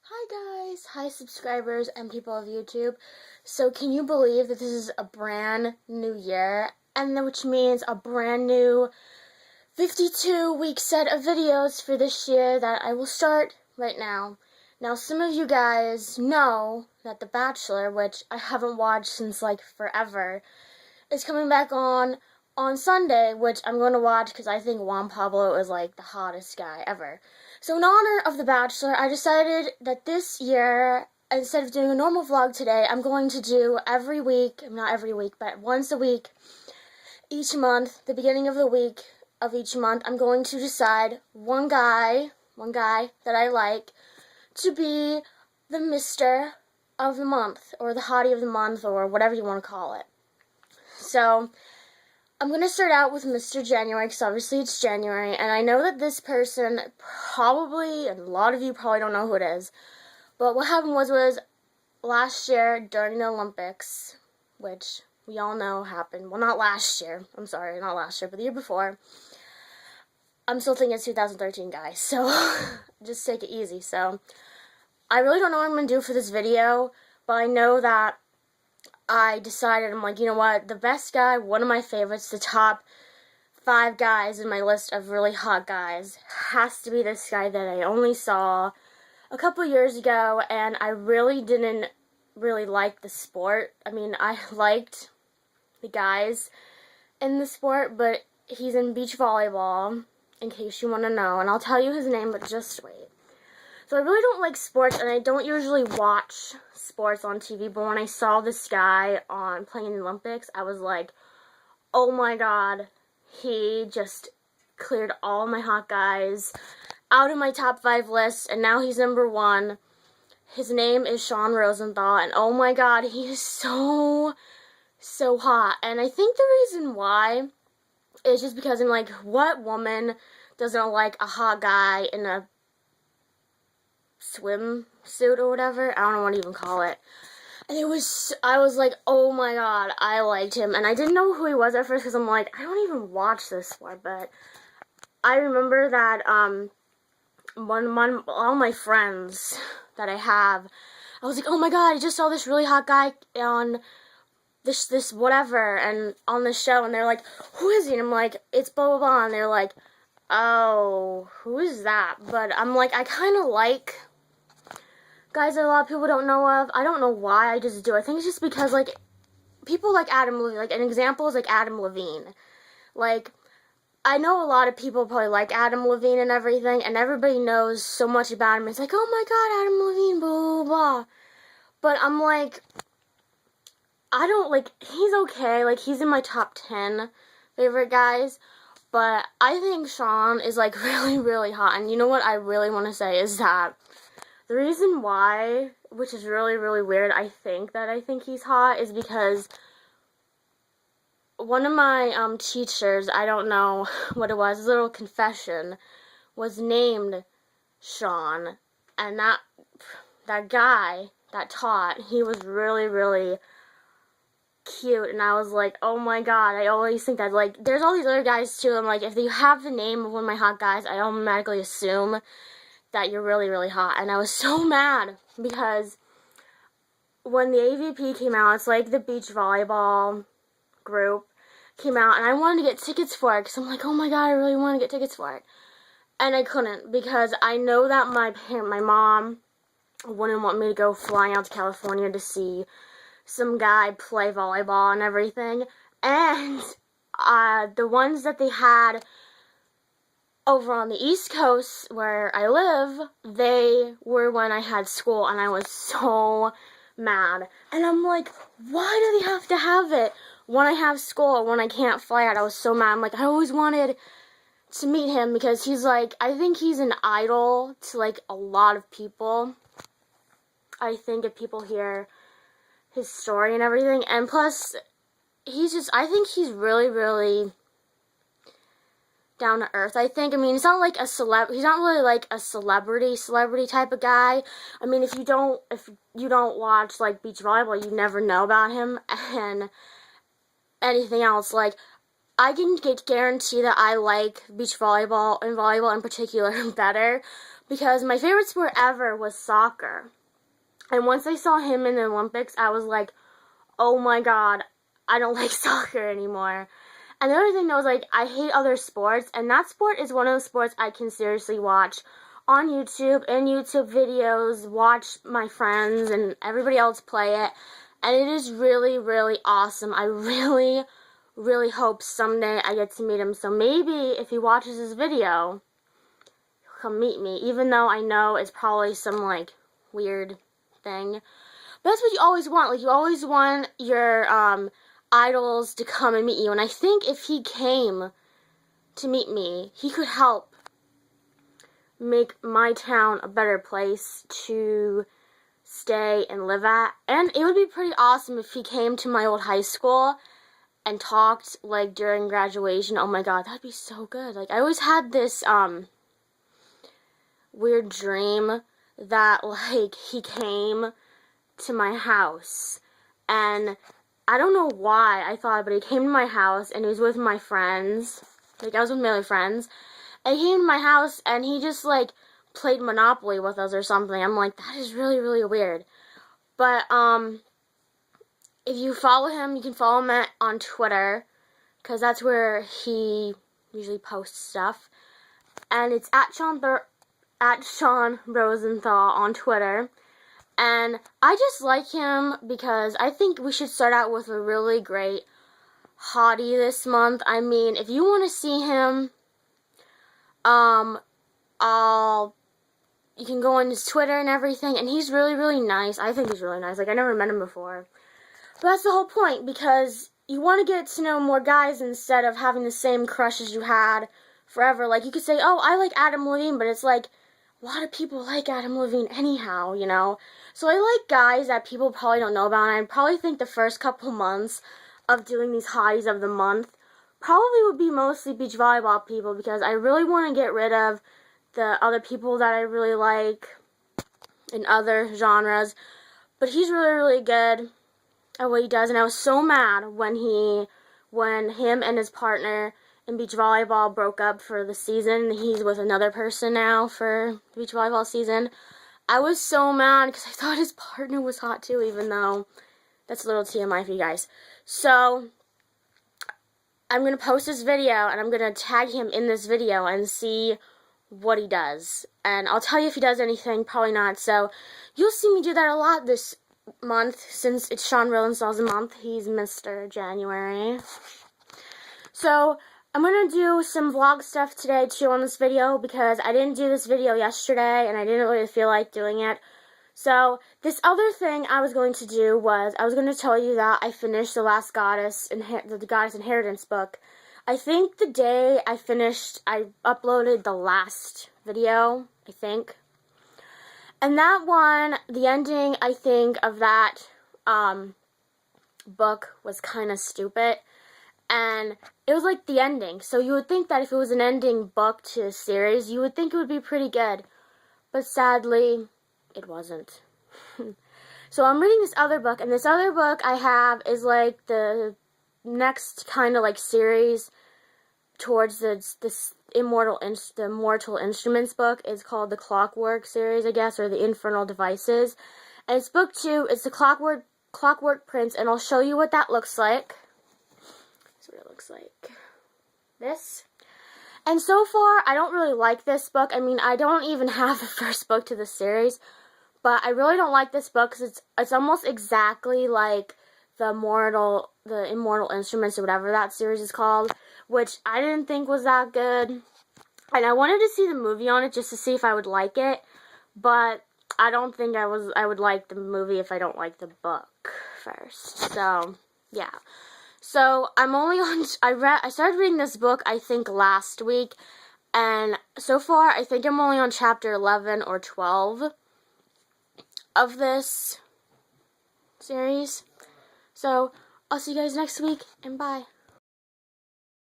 Hi guys, hi subscribers and people of YouTube. So can you believe that this is a brand new year, and which means a brand new 52-week set of videos for this year that I will start right now. Now some of you guys know that The Bachelor, which I haven't watched since like forever, is coming back on Sunday, which I'm going to watch because I think Juan Pablo is like the hottest guy ever. So in honor of The Bachelor, I decided that this year, instead of doing a normal vlog today, I'm going to do every week, not every week, but once a week, each month, the beginning of the week of each month, I'm going to decide one guy that I like to be the Mr. of the month, or the hottie of the month, or whatever you want to call it. So, I'm going to start out with Mr. January, because obviously it's January, and I know that this person probably, and a lot of you probably don't know who it is, but what happened was last year during the Olympics, which we all know happened, well, not last year, I'm sorry, not last year, but the year before. I'm still thinking it's 2013, guys, so just take it easy. So, I really don't know what I'm going to do for this video, but I know that I decided, I'm like, you know what, the best guy, one of my favorites, the top 5 guys in my list of really hot guys, has to be this guy that I only saw a couple years ago, and I really didn't like the sport. I mean, I liked the guys in the sport, but he's in beach volleyball, in case you want to know, and I'll tell you his name, but just wait. So I really don't like sports, and I don't usually watch sports on TV, but when I saw this guy on playing in the Olympics, I was like, oh my god, he just cleared all my hot guys out of my top 5 list, and now he's number 1. His name is Sean Rosenthal, and oh my god, he is so hot. And I think the reason why is just because I'm like, what woman doesn't like a hot guy in a swimsuit or whatever? I don't know what to even call it. And I was like, oh my god, I liked him. And I didn't know who he was at first because I'm like, I don't even watch this sport. But I remember that all my friends that I have, I was like, oh my god, I just saw this really hot guy on this whatever, and on this show. And they're like, who is he? And I'm like, it's blah blah blah. And they're like, oh, who is that? But I'm like, I kind of like guys that a lot of people don't know of. I don't know why, I just do. I think it's just because, like, people like Adam Levine, like, an example is, like, Adam Levine. Like, I know a lot of people probably like Adam Levine and everything, and everybody knows so much about him. It's like, oh my god, Adam Levine, blah, blah, blah. But I'm like, I don't, like, he's okay. Like, he's in my top 10 favorite guys. But I think Sean is, like, really hot. And you know what I really want to say is that the reason why, which is really weird, I think he's hot, is because one of my teachers, I don't know what it was, a little confession, was named Sean, and that guy that taught, he was really cute, and I was like, oh my god, I always think that, like, there's all these other guys too, I'm like, if you have the name of one of my hot guys, I automatically assume that you're really hot. And I was so mad because when the AVP came out, it's like the beach volleyball group came out, and I wanted to get tickets for it because I'm like, oh my god, I really want to get tickets for it. And I couldn't because I know that my mom wouldn't want me to go flying out to California to see some guy play volleyball and everything. And the ones that they had over on the East Coast, where I live, they were when I had school, and I was so mad. And I'm like, why do they have to have it when I have school, when I can't fly out? I was so mad. I'm like, I always wanted to meet him because he's like, I think he's an idol to, like, a lot of people. I think if people hear his story and everything, and plus, I think he's really down to earth, I think. I mean, he's not like he's not really like a celebrity type of guy. I mean, if you don't watch, like, beach volleyball, you never know about him, and anything else. Like, I can guarantee that I like beach volleyball, and volleyball in particular, better, because my favorite sport ever was soccer. And once I saw him in the Olympics, I was like, oh my god, I don't like soccer anymore. And the other thing was, like, I hate other sports, and that sport is one of the sports I can seriously watch on YouTube, in YouTube videos, watch my friends and everybody else play it, and it is really, really awesome. I really, really hope someday I get to meet him, so maybe if he watches this video, he'll come meet me, even though I know it's probably some, like, weird thing. But that's what you always want. Like, you always want your idols to come and meet you, and I think if he came to meet me, he could help make my town a better place to stay and live at. And it would be pretty awesome if he came to my old high school and talked, like, during graduation. Oh my god, that'd be so good. Like, I always had this weird dream that, like, he came to my house, and I don't know why I thought, but he came to my house, and he was with my friends. Like, I was with my other friends, and he came to my house, and he just, like, played Monopoly with us or something. I'm like, that is really, really weird. But, if you follow him, you can follow him on Twitter, because that's where he usually posts stuff. And it's at Sean Rosenthal on Twitter. And I just like him because I think we should start out with a really great hottie this month. I mean, if you want to see him, you can go on his Twitter and everything, and he's really, really nice. I think he's really nice. Like, I never met him before. But that's the whole point, because you want to get to know more guys instead of having the same crushes you had forever. Like, you could say, oh, I like Adam Levine, but it's like, a lot of people like Adam Levine anyhow, you know? So I like guys that people probably don't know about, and I probably think the first couple months of doing these hotties of the month probably would be mostly beach volleyball people, because I really want to get rid of the other people that I really like in other genres. But he's really, really good at what he does, and I was so mad when him and his partner in beach volleyball broke up for the season. He's with another person now for the beach volleyball season. I was so mad because I thought his partner was hot too, even though that's a little TMI for you guys. So I'm going to post this video, and I'm going to tag him in this video and see what he does. And I'll tell you if he does anything, probably not. So you'll see me do that a lot this month, since it's Sean Rosenthal's month. He's Mr. January. So I'm going to do some vlog stuff today too on this video, because I didn't do this video yesterday and I didn't really feel like doing it. So this other thing I was going to do was, I was going to tell you that I finished the last the Goddess Inheritance book. I think the day I finished, I uploaded the last video, I think. And that one, the ending, I think, of that book was kind of stupid. And it was like the ending. So you would think that if it was an ending book to a series, you would think it would be pretty good. But sadly, it wasn't. So I'm reading this other book, and this other book I have is like the next kind of like series towards this Immortal Instruments book. Is called the Clockwork series, I guess, or the Infernal Devices. And it's book 2. It's the Clockwork Prince, and I'll show you what that looks like. That's what it looks like. This. And so far, I don't really like this book. I mean, I don't even have the first book to the series, but I really don't like this book because it's almost exactly like the Immortal Instruments, or whatever that series is called, which I didn't think was that good. And I wanted to see the movie on it just to see if I would like it, but I don't think I would like the movie if I don't like the book first. So, yeah. So, I started reading this book, I think, last week, and so far, I think I'm only on chapter 11 or 12 of this series. So, I'll see you guys next week, and bye.